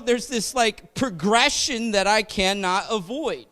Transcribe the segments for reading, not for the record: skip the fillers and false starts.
there's this like progression that I cannot avoid.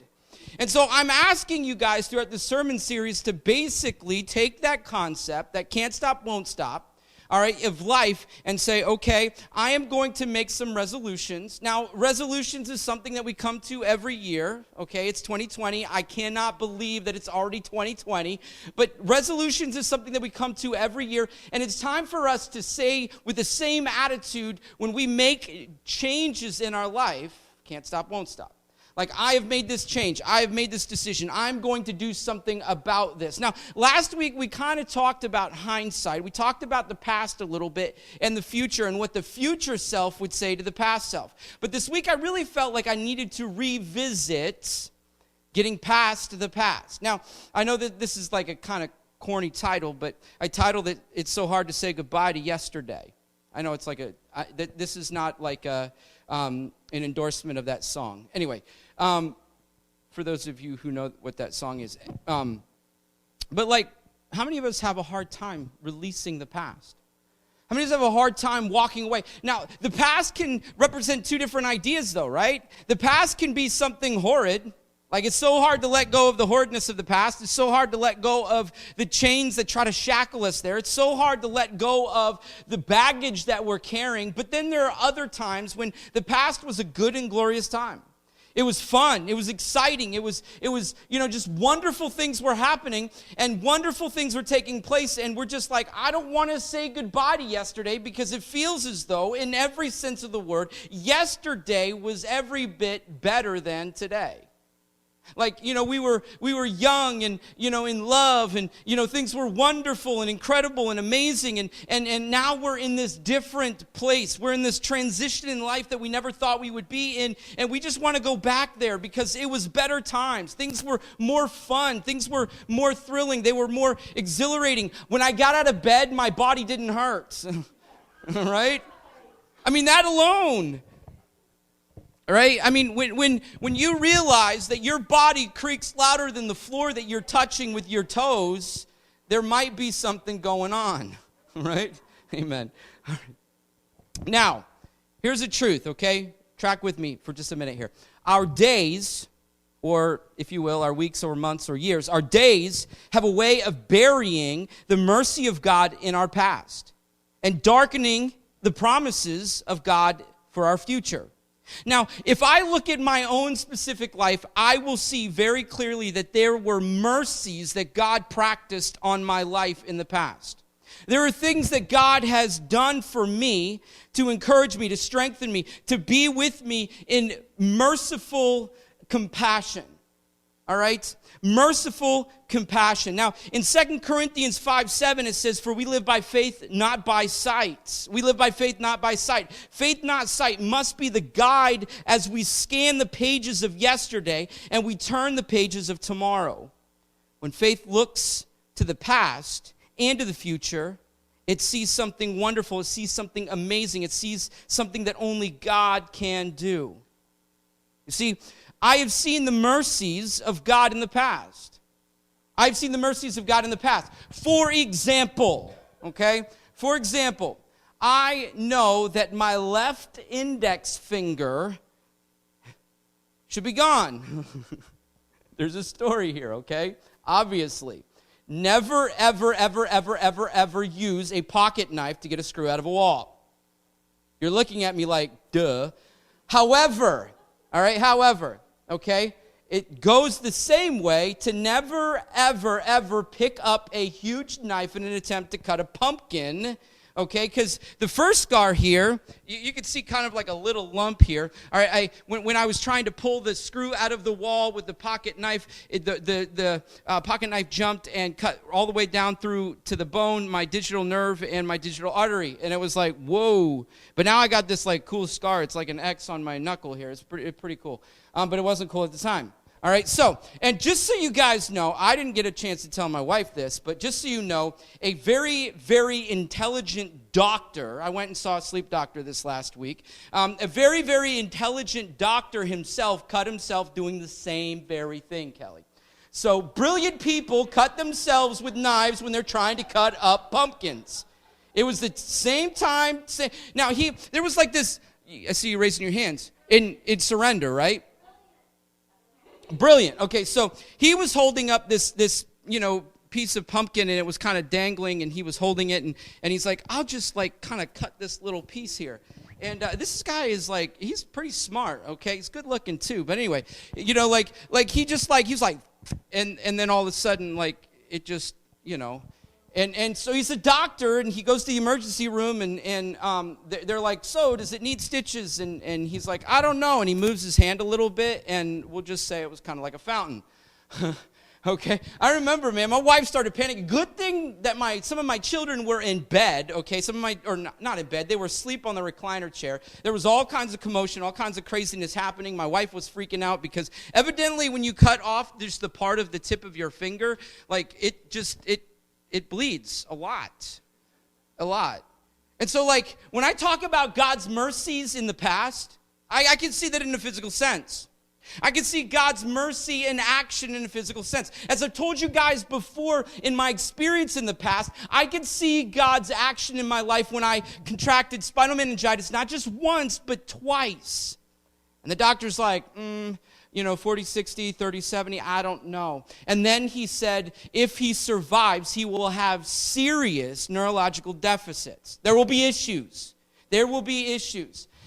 And so I'm asking you guys throughout the sermon series to basically take that concept, that can't stop, won't stop, all right, of life, and say, okay, I am going to make some resolutions. Now, resolutions is something that we come to every year, okay? It's 2020. I cannot believe that it's already 2020. But resolutions is something that we come to every year, and it's time for us to say with the same attitude when we make changes in our life, can't stop, won't stop. Like, I have made this change. I have made this decision. I'm going to do something about this. Now, last week, we kind of talked about hindsight. We talked about the past a little bit and the future and what the future self would say to the past self. But this week, I really felt like I needed to revisit getting past the past. Now, I know that this is like a kind of corny title, but I titled it, It's So Hard to Say Goodbye to Yesterday. I know it's like this is not like an endorsement of that song. Anyway, for those of you who know what that song is. But like, how many of us have a hard time releasing the past? How many of us have a hard time walking away? Now, the past can represent two different ideas though, right? The past can be something horrid. Like, it's so hard to let go of the horridness of the past. It's so hard to let go of the chains that try to shackle us there. It's so hard to let go of the baggage that we're carrying. But then there are other times when the past was a good and glorious time. It was fun. It was exciting. It was just wonderful things were happening and wonderful things were taking place. And we're just like, I don't want to say goodbye to yesterday because it feels as though, in every sense of the word, yesterday was every bit better than today. Like, we were young and, in love and, things were wonderful and incredible and amazing. And now we're in this different place. We're in this transition in life that we never thought we would be in. And we just want to go back there because it was better times. Things were more fun. Things were more thrilling. They were more exhilarating. When I got out of bed, my body didn't hurt. Right? I mean, that alone. Right? I mean, when you realize that your body creaks louder than the floor that you're touching with your toes, there might be something going on. Right? Amen. All right. Now, here's the truth, okay? Track with me for just a minute here. Our days, or if you will, our weeks or months or years, our days have a way of burying the mercy of God in our past and darkening the promises of God for our future. Now, if I look at my own specific life, I will see very clearly that there were mercies that God practiced on my life in the past. There are things that God has done for me to encourage me, to strengthen me, to be with me in merciful compassion. All right? Merciful compassion. Now, in 2 Corinthians 5:7, it says, for we live by faith, not by sight. We live by faith, not by sight. Faith, not sight, must be the guide as we scan the pages of yesterday and we turn the pages of tomorrow. When faith looks to the past and to the future, it sees something wonderful. It sees something amazing. It sees something that only God can do. You see, I have seen the mercies of God in the past. I've seen the mercies of God in the past. For example, I know that my left index finger should be gone. There's a story here, okay? Obviously. Never, ever, ever, ever, ever, ever use a pocket knife to get a screw out of a wall. You're looking at me like, duh. However, okay, it goes the same way to never, ever, ever pick up a huge knife in an attempt to cut a pumpkin, okay? Because the first scar here, you can see kind of like a little lump here. All right, when I was trying to pull the screw out of the wall with the pocket knife, the pocket knife jumped and cut all the way down through to the bone, my digital nerve, and my digital artery. And it was like, whoa. But now I got this like cool scar. It's like an X on my knuckle here. It's pretty cool. But it wasn't cool at the time. All right, so, and just so you guys know, I didn't get a chance to tell my wife this, but just so you know, a very, very intelligent doctor, I went and saw a sleep doctor this last week, a very, very intelligent doctor himself cut himself doing the same very thing, Kelly. So, brilliant people cut themselves with knives when they're trying to cut up pumpkins. It was the same time, now there was like this, I see you raising your hands. In surrender, right? Brilliant. Okay, so he was holding up this piece of pumpkin, and it was kind of dangling, and he was holding it, and he's like, I'll just like kind of cut this little piece here. And this guy is like, he's pretty smart, okay? He's good looking too. But anyway, like he just like, he's like, and then all of a sudden, like, it just, and so he's a doctor, and he goes to the emergency room, and they're like, so does it need stitches? And he's like, I don't know. And he moves his hand a little bit, and we'll just say it was kind of like a fountain. Okay, I remember, man, my wife started panicking. Good thing that some of my children were in bed, okay? Not in bed, they were asleep on the recliner chair. There was all kinds of commotion, all kinds of craziness happening. My wife was freaking out because evidently when you cut off just the part of the tip of your finger, like it bleeds a lot. And so like when I talk about God's mercies in the past, I can see that in a physical sense. I can see God's mercy in action in a physical sense. As I've told you guys before, in my experience in the past, I can see God's action in my life when I contracted spinal meningitis, not just once, but twice. And the doctor's like, 40, 60, 30, 70, I don't know. And then he said, if he survives, he will have serious neurological deficits. There will be issues.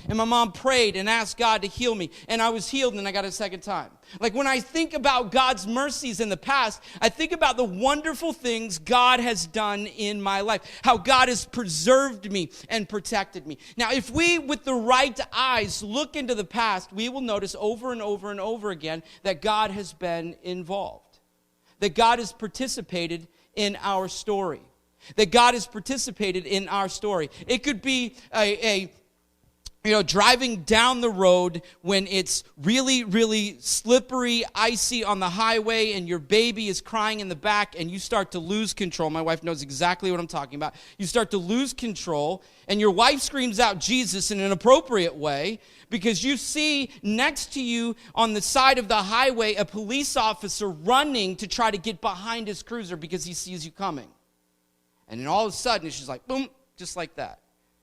And my mom prayed and asked God to heal me. And I was healed, and I got it a second time. Like when I think about God's mercies in the past, I think about the wonderful things God has done in my life. How God has preserved me and protected me. Now, if we, with the right eyes, look into the past, we will notice over and over and over again that God has been involved. That God has participated in our story. It could be driving down the road when it's really, really slippery, icy on the highway, and your baby is crying in the back, and you start to lose control. My wife knows exactly what I'm talking about. You start to lose control, and your wife screams out Jesus in an appropriate way because you see next to you on the side of the highway a police officer running to try to get behind his cruiser because he sees you coming. And then all of a sudden, she's like, boom, just like that.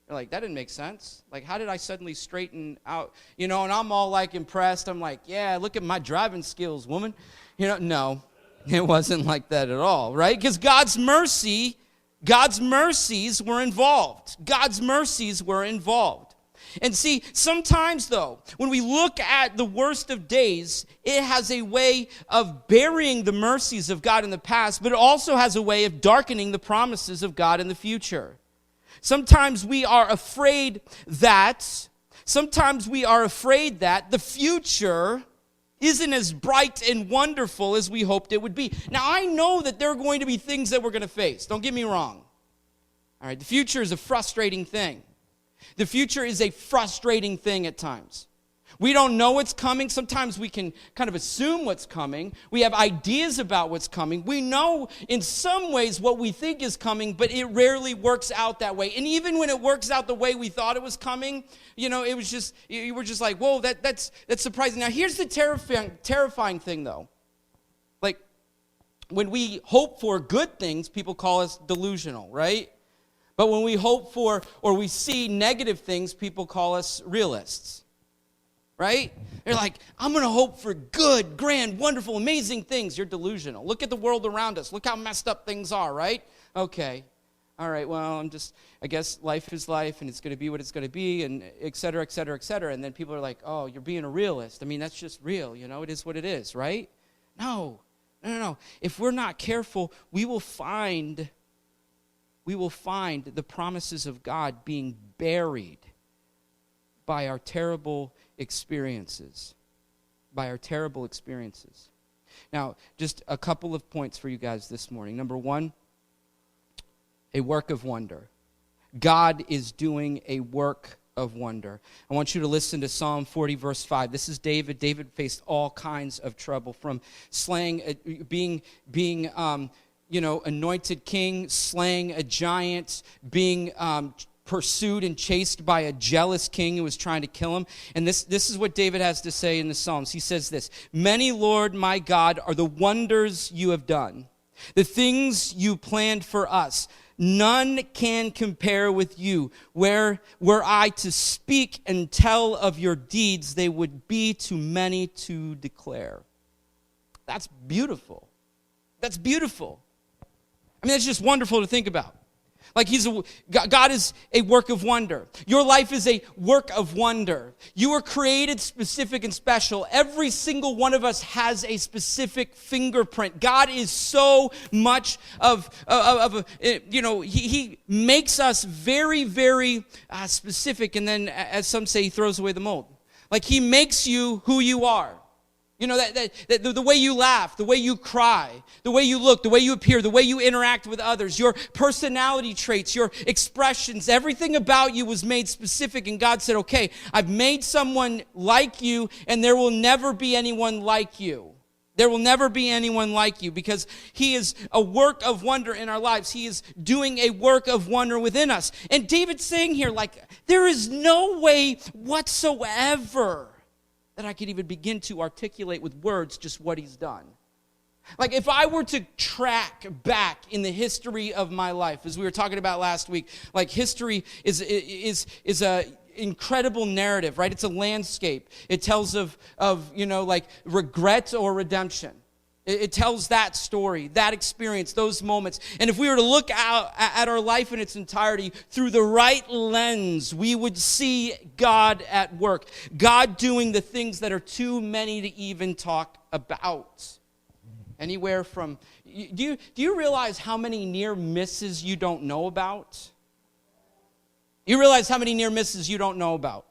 You're like, that didn't make sense. Like, how did I suddenly straighten out? And I'm all like impressed. I'm like, yeah, look at my driving skills, woman. No, it wasn't like that at all, right? Because God's mercies were involved. And see, sometimes though, when we look at the worst of days, it has a way of burying the mercies of God in the past, but it also has a way of darkening the promises of God in the future. Sometimes we are afraid that the future isn't as bright and wonderful as we hoped it would be. Now, I know that there are going to be things that we're going to face. Don't get me wrong. All right, the future is a frustrating thing. The future is a frustrating thing at times. We don't know what's coming. Sometimes we can kind of assume what's coming. We have ideas about what's coming. We know in some ways what we think is coming, but it rarely works out that way. And even when it works out the way we thought it was coming, you were just like, whoa, that's surprising. Now, here's the terrifying thing, though. Like, when we hope for good things, people call us delusional, right? But when we hope for or we see negative things, people call us realists. Right? They're like, I'm going to hope for good, grand, wonderful, amazing things. You're delusional. Look at the world around us. Look how messed up things are, right? Okay. All right, well, I guess life is life, and it's going to be what it's going to be, and et cetera, et cetera, et cetera. And then people are like, oh, you're being a realist. I mean, that's just real, it is what it is, right? No. If we're not careful, we will find the promises of God being buried by our terrible experiences. Now, just a couple of points for you guys this morning. Number one, a work of wonder. God is doing a work of wonder. I want you to listen to Psalm 40, verse 5. This is David. David faced all kinds of trouble, from being anointed king, slaying a giant, being pursued and chased by a jealous king who was trying to kill him. And this is what David has to say in the Psalms. He says this: many, Lord my God, are the wonders you have done, the things you planned for us. none can compare with you. Were I to speak and tell of your deeds, they would be too many to declare. That's beautiful. That's beautiful. I mean, that's just wonderful to think about. Like God is a work of wonder. Your life is a work of wonder. You were created specific and special. Every single one of us has a specific fingerprint. God is so much he makes us very, very specific. And then, as some say, he throws away the mold. Like he makes you who you are. You know, that the way you laugh, the way you cry, the way you look, the way you appear, the way you interact with others, your personality traits, your expressions, everything about you was made specific. And God said, okay, I've made someone like you, and there will never be anyone like you. There will never be anyone like you, because he is a work of wonder in our lives. He is doing a work of wonder within us. And David's saying here, like, there is no way whatsoever that I could even begin to articulate with words just what he's done. Like if I were to track back in the history of my life, as we were talking about last week, like history is a incredible narrative, right? It's a landscape. It tells of like regret or redemption. It tells that story, that experience, those moments. And if we were to look out at our life in its entirety through the right lens, we would see God at work. God doing the things that are too many to even talk about. Anywhere from, do you realize how many near misses you don't know about? You realize how many near misses you don't know about?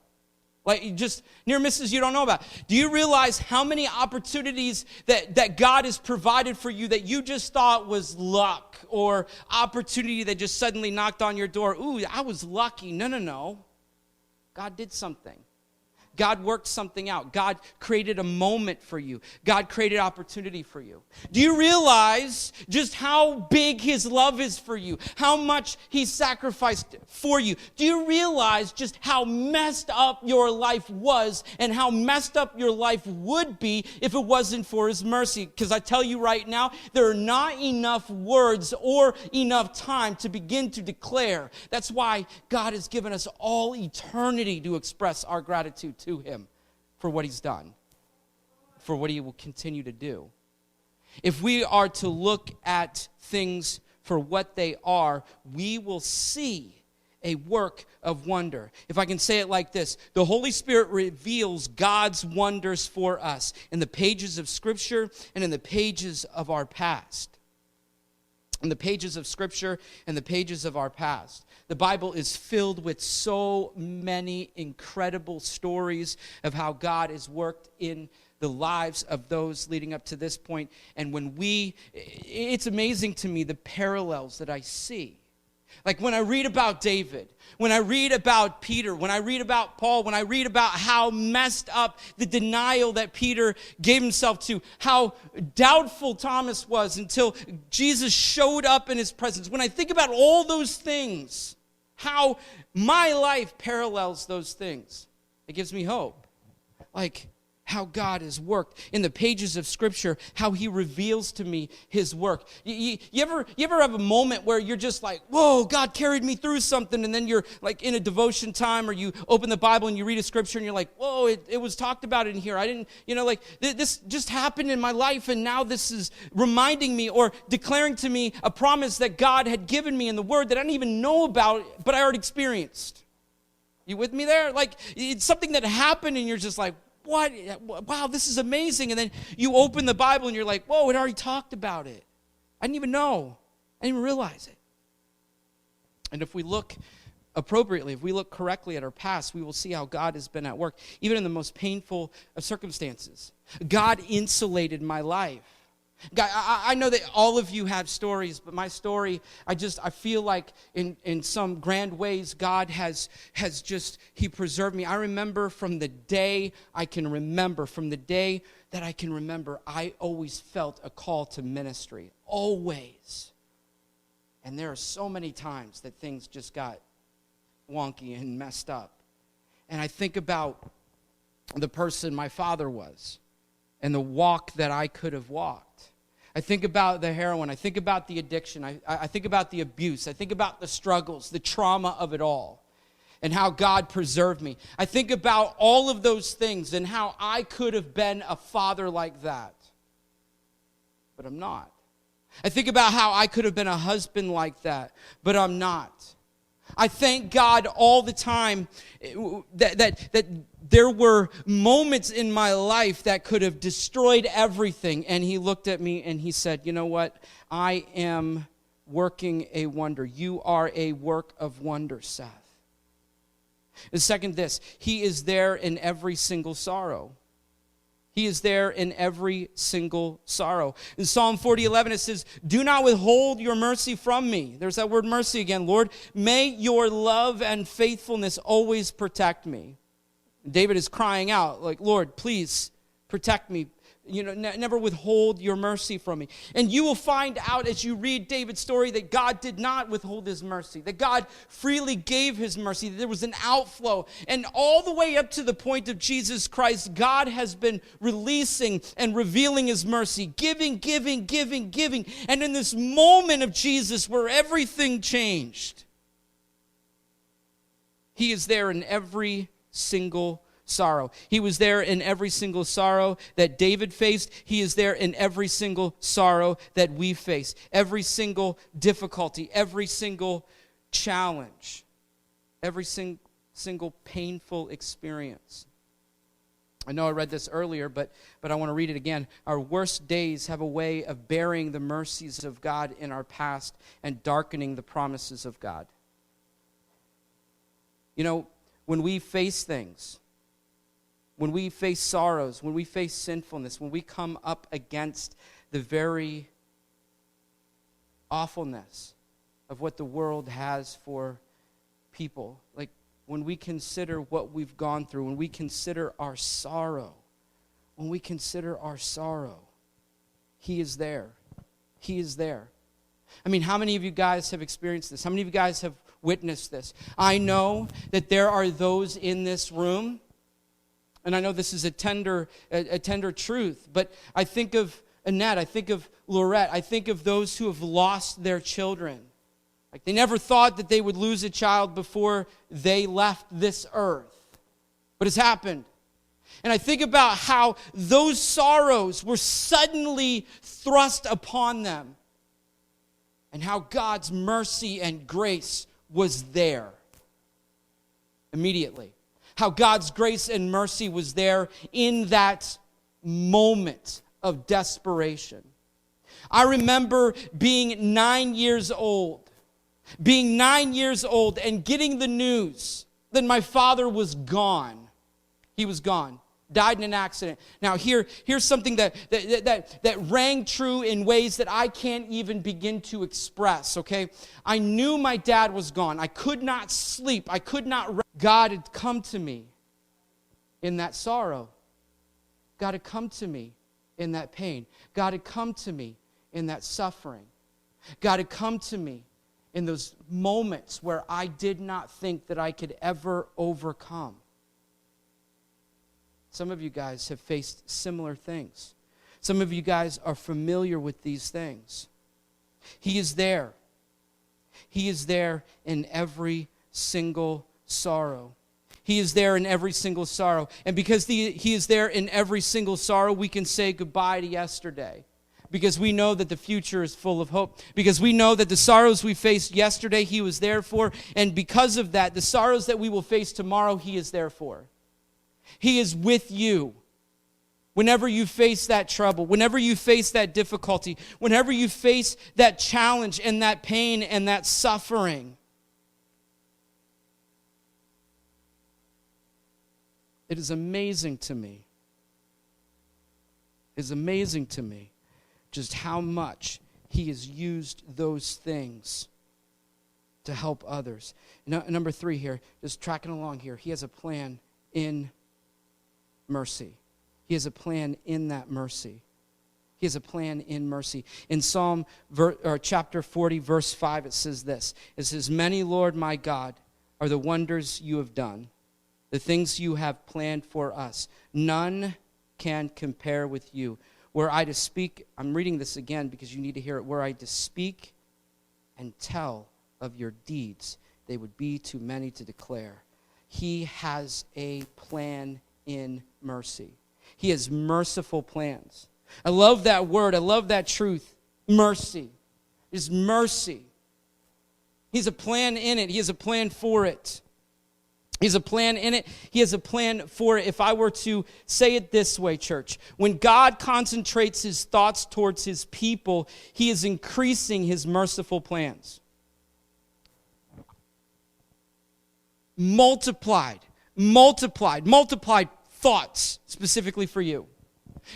Like just near misses you don't know about. Do you realize how many opportunities that God has provided for you that you just thought was luck or opportunity that just suddenly knocked on your door? Ooh, I was lucky. No. God did something. God worked something out. God created a moment for you. God created opportunity for you. Do you realize just how big his love is for you? How much he sacrificed for you? Do you realize just how messed up your life was and how messed up your life would be if it wasn't for his mercy? Because I tell you right now, there are not enough words or enough time to begin to declare. That's why God has given us all eternity to express our gratitude to him for what he's done, for what he will continue to do. If we are to look at things for what they are, we will see a work of wonder. If I can say it like this, the Holy Spirit reveals God's wonders for us in the pages of Scripture and in the pages of our past. In the pages of Scripture and the pages of our past. The Bible is filled with so many incredible stories of how God has worked in the lives of those leading up to this point. And it's amazing to me the parallels that I see. Like when I read about David, when I read about Peter, when I read about Paul, when I read about how messed up the denial that Peter gave himself to, how doubtful Thomas was until Jesus showed up in his presence. When I think about all those things, how my life parallels those things, it gives me hope. Like how God has worked in the pages of Scripture, how he reveals to me his work. You ever have a moment where you're just like, whoa, God carried me through something, and then you're like in a devotion time, or you open the Bible and you read a scripture and you're like, whoa, it was talked about in here. I didn't, this just happened in my life, and now this is reminding me or declaring to me a promise that God had given me in the Word that I didn't even know about, but I already experienced. You with me there? Like, it's something that happened and you're just like, what? Wow, this is amazing. And then you open the Bible and you're like, whoa, it already talked about it. I didn't even know. I didn't even realize it. And if we look appropriately, if we look correctly at our past, we will see how God has been at work, even in the most painful of circumstances. God insulated my life. God, I know that all of you have stories, but my story, I feel like in some grand ways, God has he preserved me. I remember from the day I can remember, I always felt a call to ministry, always. And there are so many times that things just got wonky and messed up. And I think about the person my father was and the walk that I could have walked. I think about the heroin. I think about the addiction. I think about the abuse. I think about the struggles, the trauma of it all, and how God preserved me. I think about all of those things and how I could have been a father like that, but I'm not. I think about how I could have been a husband like that, but I'm not. I thank God all the time that there were moments in my life that could have destroyed everything. And he looked at me and he said, you know what? I am working a wonder. You are a work of wonder, Seth. And second, this, he is there in every single sorrow. He is there in every single sorrow. In Psalm 40:11, it says, do not withhold your mercy from me. There's that word mercy again. Lord, may your love and faithfulness always protect me. David is crying out, like, Lord, please protect me. Never withhold your mercy from me. And you will find out as you read David's story that God did not withhold his mercy, that God freely gave his mercy, that there was an outflow. And all the way up to the point of Jesus Christ, God has been releasing and revealing his mercy, giving. And in this moment of Jesus where everything changed, he is there in every single sorrow. He was there in every single sorrow that David faced. He is there in every single sorrow that we face. Every single difficulty, every single challenge, every single painful experience. I know I read this earlier, but I want to read it again. Our worst days have a way of burying the mercies of God in our past and darkening the promises of God. When we face things, when we face sorrows, when we face sinfulness, when we come up against the very awfulness of what the world has for people, like when we consider what we've gone through, when we consider our sorrow, he is there. He is there. I mean, how many of you guys have experienced this? How many of you guys have witnessed this? I know that there are those in this room, and I know this is a tender truth, but I think of Annette, I think of Lorette, I think of those who have lost their children. Like they never thought that they would lose a child before they left this earth, but it's happened. And I think about how those sorrows were suddenly thrust upon them, and how God's mercy and grace was there immediately. How God's grace and mercy was there in that moment of desperation. I remember being 9 years old and getting the news that my father was gone. He was gone. Died in an accident. Now here's something that rang true in ways that I can't even begin to express, okay? I knew my dad was gone. I could not sleep. I could not rest. God had come to me in that sorrow. God had come to me in that pain. God had come to me in that suffering. God had come to me in those moments where I did not think that I could ever overcome. Some of you guys have faced similar things. Some of you guys are familiar with these things. He is there. He is there in every single sorrow. He is there in every single sorrow. And because he is there in every single sorrow, we can say goodbye to yesterday. Because we know that the future is full of hope. Because we know that the sorrows we faced yesterday, he was there for. And because of that, the sorrows that we will face tomorrow, he is there for. He is with you whenever you face that trouble, whenever you face that difficulty, whenever you face that challenge and that pain and that suffering. It is amazing to me. It is amazing to me just how much he has used those things to help others. Number 3 here, just tracking along here, he has a plan in mercy. He has a plan in that mercy. He has a plan in mercy. In Psalm chapter 40, verse 5, it says this. It says, "Many, Lord my God, are the wonders you have done, the things you have planned for us. None can compare with you. were I to speak, I'm reading this again because you need to hear it, were I to speak and tell of your deeds, they would be too many to declare. He has a plan in mercy. He has merciful plans. I love that word. I love that truth. Mercy is mercy. He has a plan in it. He has a plan for it. He has a plan in it. He has a plan for it. If I were to say it this way, church, when God concentrates his thoughts towards his people, he is increasing his merciful plans. Multiplied thoughts specifically for you.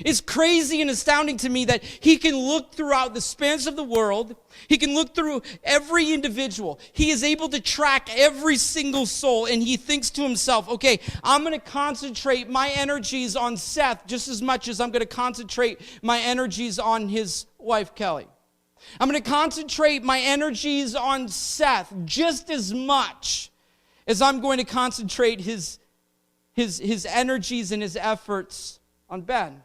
It's crazy and astounding to me that he can look throughout the spans of the world. He can look through every individual. He is able to track every single soul, and he thinks to himself, okay, I'm going to concentrate my energies on Seth just as much as I'm going to concentrate my energies on his wife, Kelly. I'm going to concentrate my energies on Seth just as much as I'm going to concentrate his energies and his efforts on Ben.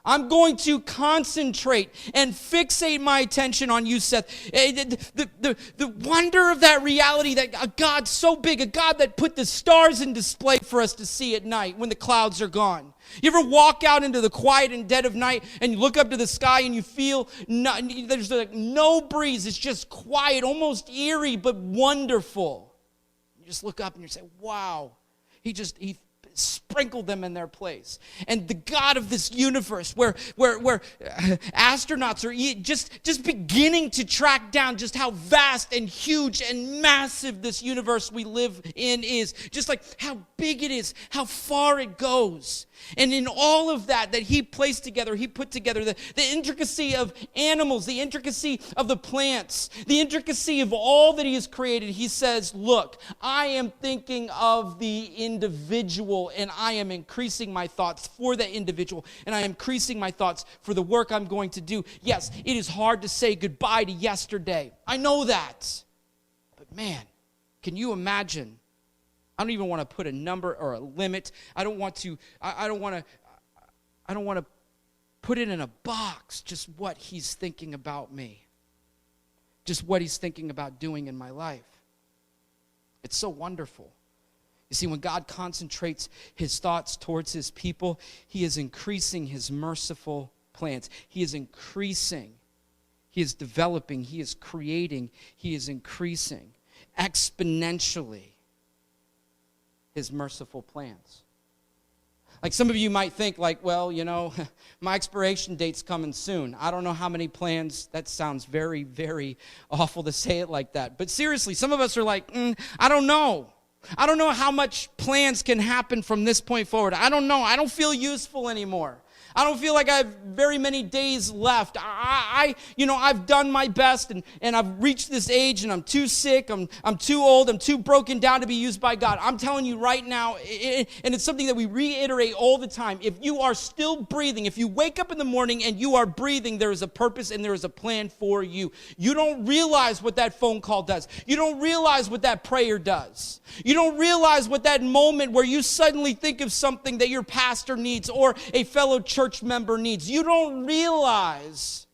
I'm going to concentrate and fixate my attention on you, Seth. The wonder of that reality that a God so big, a God that put the stars in display for us to see at night when the clouds are gone. You ever walk out into the quiet and dead of night and you look up to the sky and you feel there's like no breeze. It's just quiet, almost eerie, but wonderful. You just look up and you say, wow, he sprinkled them in their place. And the God of this universe where astronauts are just beginning to track down just how vast and huge and massive this universe we live in is. Just like how big it is, how far it goes. And in all of that he placed together, he put together the intricacy of animals, the intricacy of the plants, the intricacy of all that he has created. He says, look, I am thinking of the individual, and I am increasing my thoughts for that individual, and I am increasing my thoughts for the work I'm going to do. Yes, it is hard to say goodbye to yesterday. I know that. But man, can you imagine? I don't even want to put a number or a limit. I don't want to put it in a box, just what he's thinking about me. Just what he's thinking about doing in my life. It's so wonderful. You see, when God concentrates his thoughts towards his people, he is increasing his merciful plans. He is increasing. He is developing. He is creating. He is increasing exponentially his merciful plans. Like some of you might think like, well, my expiration date's coming soon. I don't know how many plans. That sounds very, very awful to say it like that. But seriously, some of us are like, I don't know. I don't know how much plans can happen from this point forward. I don't know. I don't feel useful anymore. I don't feel like I have very many days left. I've done my best, and I've reached this age, and I'm too sick, I'm too old, I'm too broken down to be used by God. I'm telling you right now, and it's something that we reiterate all the time, if you are still breathing, if you wake up in the morning and you are breathing, there is a purpose and there is a plan for you. You don't realize what that phone call does. You don't realize what that prayer does. You don't realize what that moment where you suddenly think of something that your pastor needs or a fellow church member needs. You don't realize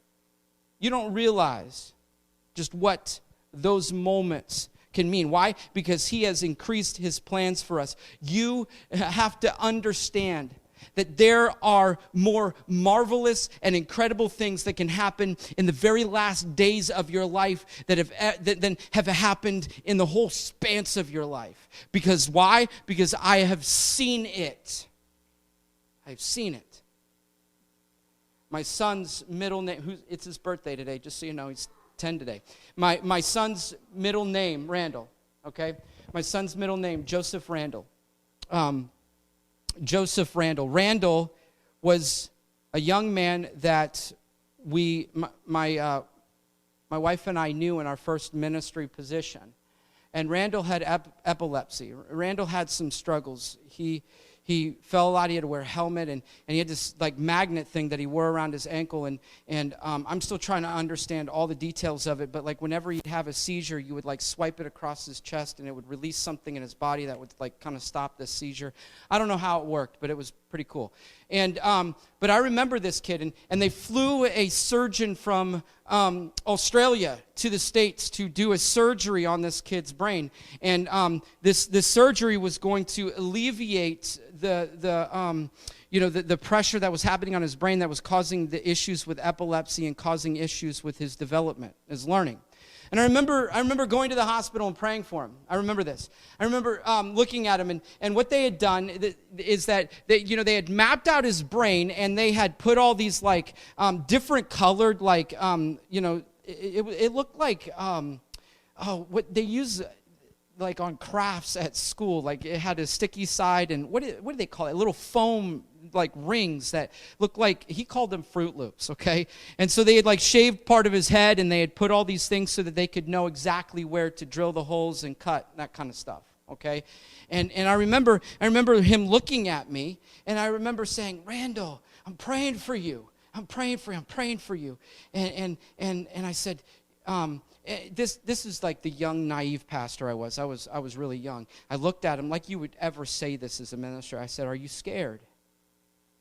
just what those moments can mean. Why? Because he has increased his plans for us. You have to understand that there are more marvelous and incredible things that can happen in the very last days of your life than have happened in the whole span of your life. Because why? Because I have seen it. I've seen it. My son's middle name, it's his birthday today, just so you know, he's 10 today. My son's middle name, Randle, okay? My son's middle name, Joseph Randle. Joseph Randle. Randle was a young man that my wife and I knew in our first ministry position. And Randle had epilepsy. Randle had some struggles. He he fell a lot. He had to wear a helmet, and he had this like magnet thing that he wore around his ankle. And I'm still trying to understand all the details of it, but like whenever he'd have a seizure, you would like swipe it across his chest, and it would release something in his body that would like kind of stop the seizure. I don't know how it worked, but it was pretty cool. And but I remember this kid, and they flew a surgeon from Australia to the States to do a surgery on this kid's brain, and this surgery was going to alleviate the pressure that was happening on his brain that was causing the issues with epilepsy and causing issues with his development, his learning. And I remember going to the hospital and praying for him. I remember this. I remember looking at him, and what they had done is that they had mapped out his brain, and they had put all these like different colored like it looked like what they use like on crafts at school. Like it had a sticky side, and what do they call it? Little foam like rings that looked like, he called them Fruit Loops, okay? And so they had like shaved part of his head, and they had put all these things so that they could know exactly where to drill the holes and cut, that kind of stuff, okay? And I remember him looking at me, and I remember saying, Randle, I'm praying for you. I'm praying for you. And I said, this is like the young, naive pastor I was. I was really young. I looked at him like you would ever say this as a minister. I said, are you scared?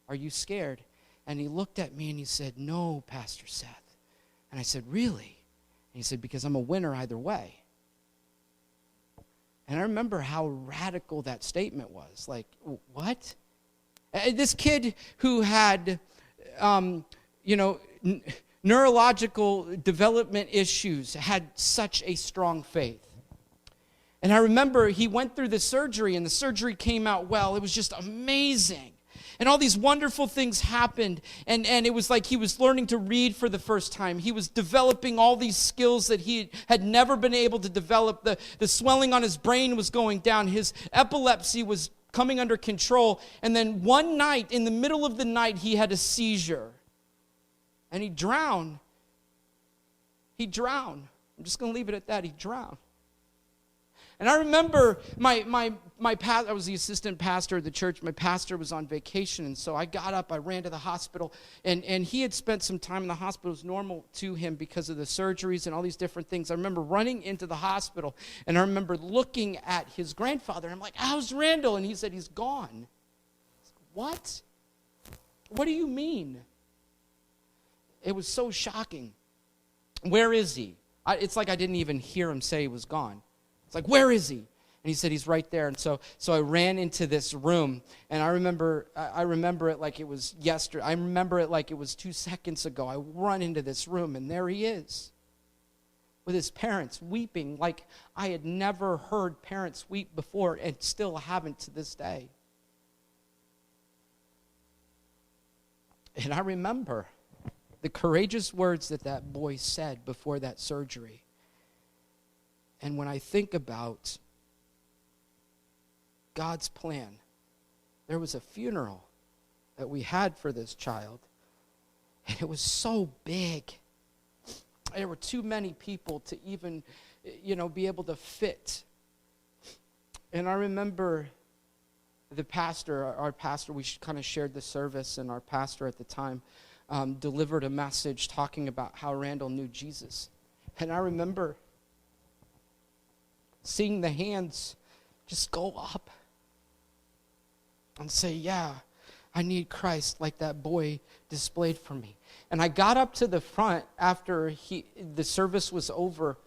Are you scared? And he looked at me and he said, no, Pastor Seth. And I said, really? And he said, because I'm a winner either way. And I remember how radical that statement was. Like, what? This kid who had, neurological development issues had such a strong faith. And I remember he went through the surgery, and the surgery came out well. It was just amazing. And all these wonderful things happened, and it was like he was learning to read for the first time. He was developing all these skills that he had never been able to develop. The swelling on his brain was going down. His epilepsy was coming under control. And then one night, in the middle of the night, he had a seizure. And he drowned. I'm just going to leave it at that. He drowned. And I remember my I was the assistant pastor of the church. My pastor was on vacation, and so I got up, I ran to the hospital, and he had spent some time in the hospital. It was normal to him because of the surgeries and all these different things. I remember running into the hospital, and I remember looking at his grandfather, and I'm like, how's Randle? And he said, he's gone. I said, what? What do you mean? It was so shocking. Where is he? It's like I didn't even hear him say he was gone. It's like, where is he? And he said, he's right there. And so I ran into this room, and I remember it like it was yesterday. I remember it like it was 2 seconds ago. I run into this room, and there he is with his parents weeping like I had never heard parents weep before, and still haven't to this day. And I remember the courageous words that boy said before that surgery. And when I think about God's plan, there was a funeral that we had for this child, and it was so big. There were too many people to even, be able to fit. And I remember the pastor, our pastor, we kind of shared the service, and our pastor at the time delivered a message talking about how Randle knew Jesus. And I remember seeing the hands just go up and say, yeah, I need Christ like that boy displayed for me. And I got up to the front after the service was over,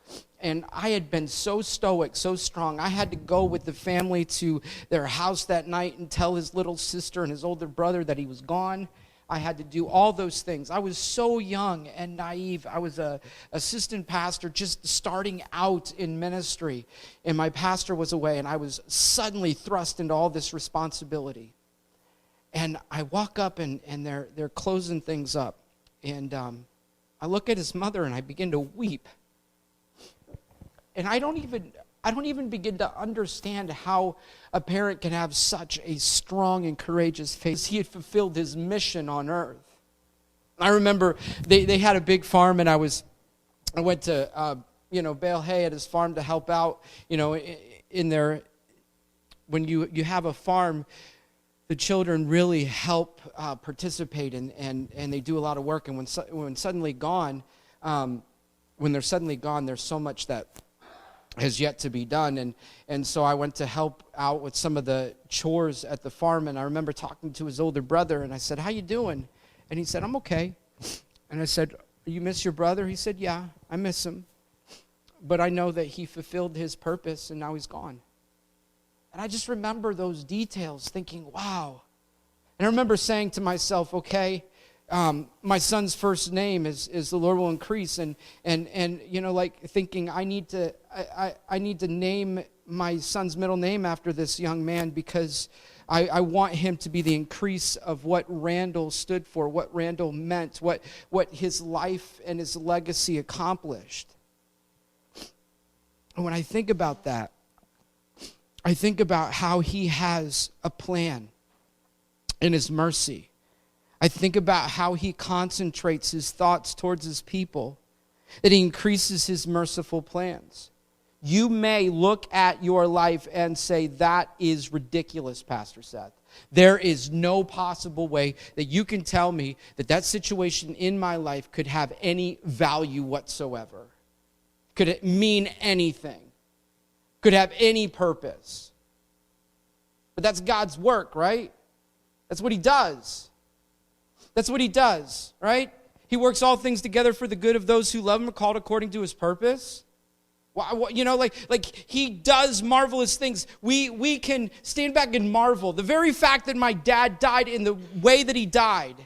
and I had been so stoic, so strong. I had to go with the family to their house that night and tell his little sister and his older brother that he was gone. I had to do all those things. I was so young and naive. I was an assistant pastor just starting out in ministry, and my pastor was away, and I was suddenly thrust into all this responsibility. And I walk up, and they're closing things up, and I look at his mother, and I begin to weep. And I don't even begin to understand how a parent can have such a strong and courageous faith. He had fulfilled his mission on earth. I remember they had a big farm, and I went to bale hay at his farm to help out. In there, when you have a farm, the children really help participate and they do a lot of work. And when suddenly gone, when they're suddenly gone, there's so much that has yet to be done. And so I went to help out with some of the chores at the farm. And I remember talking to his older brother, and I said, "How you doing?" And he said, "I'm okay." And I said, "You miss your brother?" He said, "Yeah, I miss him. But I know that he fulfilled his purpose, and now he's gone." And I just remember those details, thinking, wow. And I remember saying to myself, okay, my son's first name is the Lord will increase. And you know, like thinking I need to name my son's middle name after this young man, because I want him to be the increase of what Randle stood for, what Randle meant, what his life and his legacy accomplished. And when I think about that, I think about how he has a plan in his mercy. I think about how he concentrates his thoughts towards his people, that he increases his merciful plans. You may look at your life and say, that is ridiculous, Pastor Seth. There is no possible way that you can tell me that that situation in my life could have any value whatsoever. Could it mean anything? Could have any purpose? But that's God's work, right? That's what he does. That's what he does, right? He works all things together for the good of those who love him, are called according to his purpose. You know, like he does marvelous things. We can stand back and marvel. The very fact that my dad died in the way that he died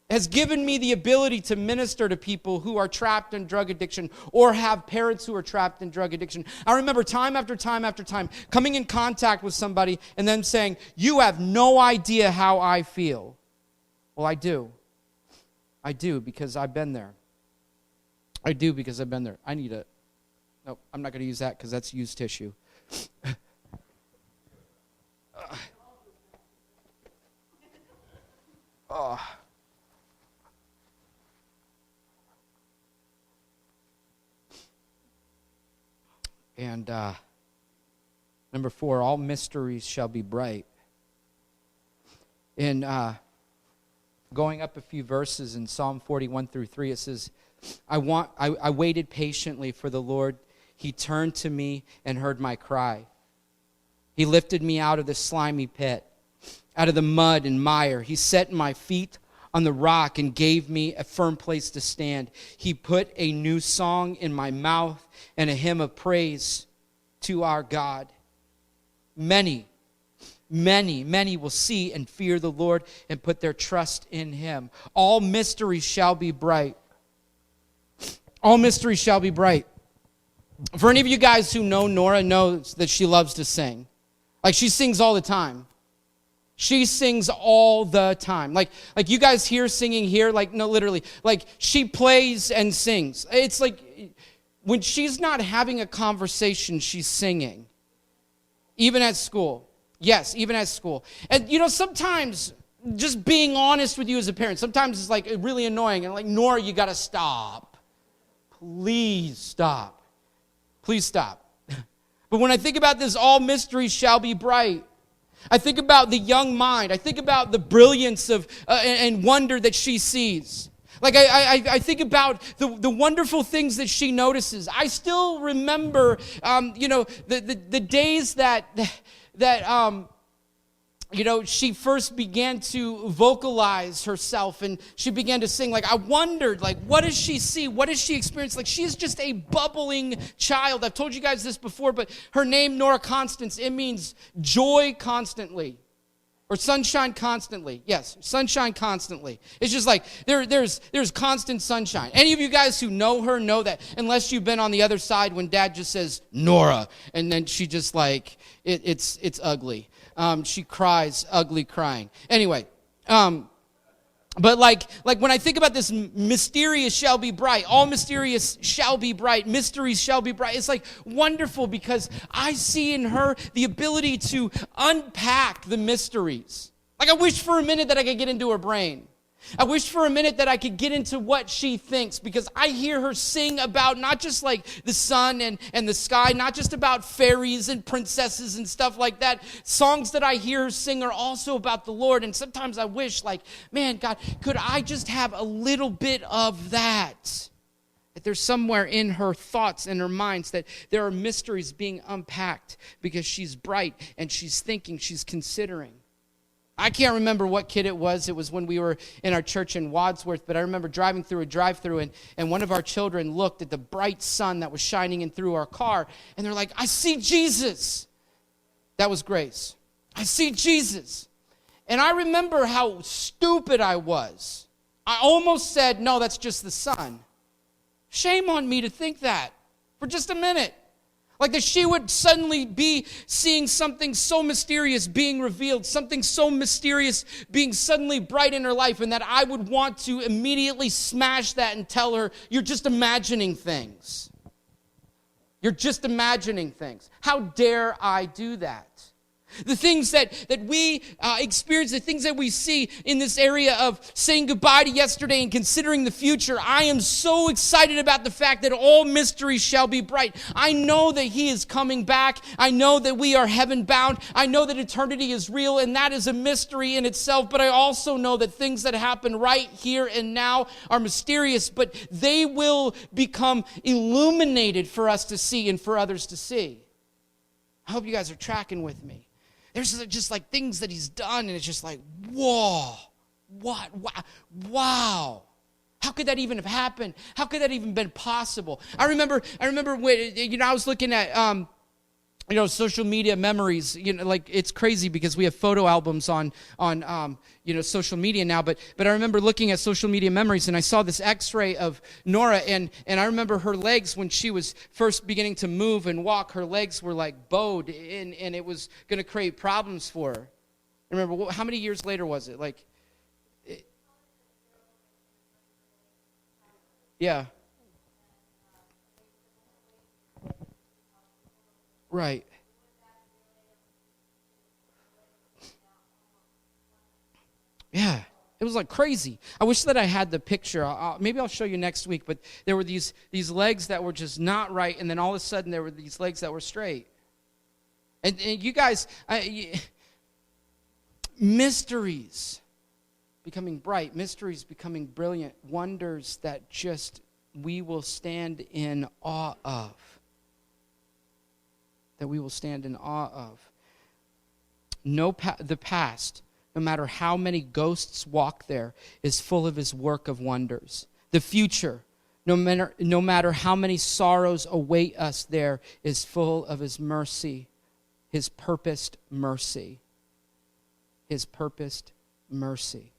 has given me the ability to minister to people who are trapped in drug addiction or have parents who are trapped in drug addiction. I remember time after time after time coming in contact with somebody and them saying, "You have no idea how I feel." Well, I do. I do, because I've been there. I do, because I've been there. I need it. No, I'm not going to use that because that's used tissue. And number 4, all mysteries shall be bright. In going up a few verses in Psalm 41 through 3, it says, I waited patiently for the Lord. He turned to me and heard my cry. He lifted me out of the slimy pit, out of the mud and mire. He set my feet on the rock and gave me a firm place to stand. He put a new song in my mouth and a hymn of praise to our God. Many will see and fear the Lord and put their trust in him. All mysteries shall be bright. All mysteries shall be bright. For any of you guys who know Nora, knows that she loves to sing. Like, she sings all the time. She sings all the time. Like you guys hear singing here, like, no, literally. Like, she plays and sings. It's like when she's not having a conversation, she's singing. Even at school. Yes, even at school. And, you know, sometimes, just being honest with you as a parent, sometimes it's like really annoying. And like, Nora, you got to stop. Please stop. Please stop. But when I think about this, all mysteries shall be bright. I think about the young mind. I think about the brilliance of and wonder that she sees. Like, I think about the wonderful things that she notices. I still remember, the days that she first began to vocalize herself and she began to sing. Like, I wondered, like, what does she see? What does she experience? Like, she's just a bubbling child. I've told you guys this before, but her name, Nora Constance, it means joy constantly. Or sunshine constantly. Yes, sunshine constantly. It's just like there's constant sunshine. Any of you guys who know her know that, unless you've been on the other side when Dad just says, Nora, and then she just like, it's ugly. She cries, ugly crying. Anyway, but like when I think about this, mysterious shall be bright, all mysterious shall be bright, mysteries shall be bright. It's like wonderful because I see in her the ability to unpack the mysteries. Like, I wish for a minute that I could get into her brain. I wish for a minute that I could get into what she thinks, because I hear her sing about not just like the sun and the sky, not just about fairies and princesses and stuff like that. Songs that I hear her sing are also about the Lord. And sometimes I wish, like, man, God, could I just have a little bit of that? That there's somewhere in her thoughts and her minds that there are mysteries being unpacked because she's bright and she's thinking, she's considering. I can't remember what kid it was. It was when we were in our church in Wadsworth, but I remember driving through a drive-thru, and one of our children looked at the bright sun that was shining in through our car, and they're like, I see Jesus. That was Grace. I see Jesus. And I remember how stupid I was. I almost said, no, that's just the sun. Shame on me to think that for just a minute. Like that she would suddenly be seeing something so mysterious being revealed, something so mysterious being suddenly bright in her life, and that I would want to immediately smash that and tell her, you're just imagining things. You're just imagining things. How dare I do that? The things that we experience, the things that we see in this area of saying goodbye to yesterday and considering the future, I am so excited about the fact that all mysteries shall be bright. I know that he is coming back. I know that we are heaven bound. I know that eternity is real, and that is a mystery in itself. But I also know that things that happen right here and now are mysterious, but they will become illuminated for us to see and for others to see. I hope you guys are tracking with me. There's just like things that he's done, and it's just like, whoa, what, wow. How could that even have happened? How could that even been possible? I remember when, I was looking at, social media memories. Like it's crazy because we have photo albums on social media now. But I remember looking at social media memories, and I saw this X-ray of Nora, and I remember her legs when she was first beginning to move and walk. Her legs were like bowed, and it was going to create problems for her. I remember how many years later was it? Yeah. Right. Yeah. It was like crazy. I wish that I had the picture. Maybe I'll show you next week. But there were these legs that were just not right, and then all of a sudden there were these legs that were straight. And you guys, mysteries becoming bright, mysteries becoming brilliant, wonders that just we will stand in awe of. That we will stand in awe of. The past, no matter how many ghosts walk there, is full of his work of wonders. The future, no matter how many sorrows await us there, is full of his mercy, his purposed mercy. His purposed mercy.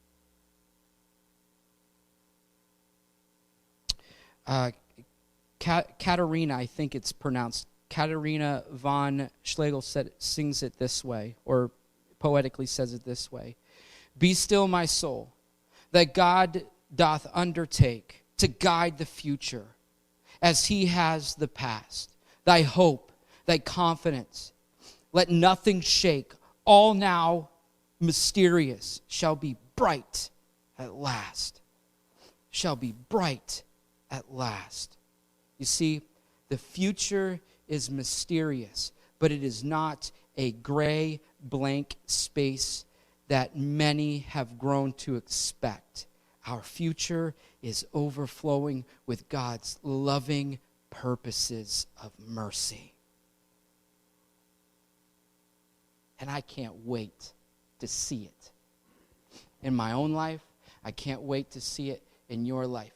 Katerina, I think it's pronounced, Katerina von Schlegel sings it this way, or poetically says it this way. Be still, my soul, that God doth undertake to guide the future, as he has the past. Thy hope, thy confidence, let nothing shake. All now mysterious shall be bright at last. Shall be bright at last. You see, the future is mysterious, but it is not a gray, blank space that many have grown to expect. Our future is overflowing with God's loving purposes of mercy. And I can't wait to see it in my own life. I can't wait to see it in your life.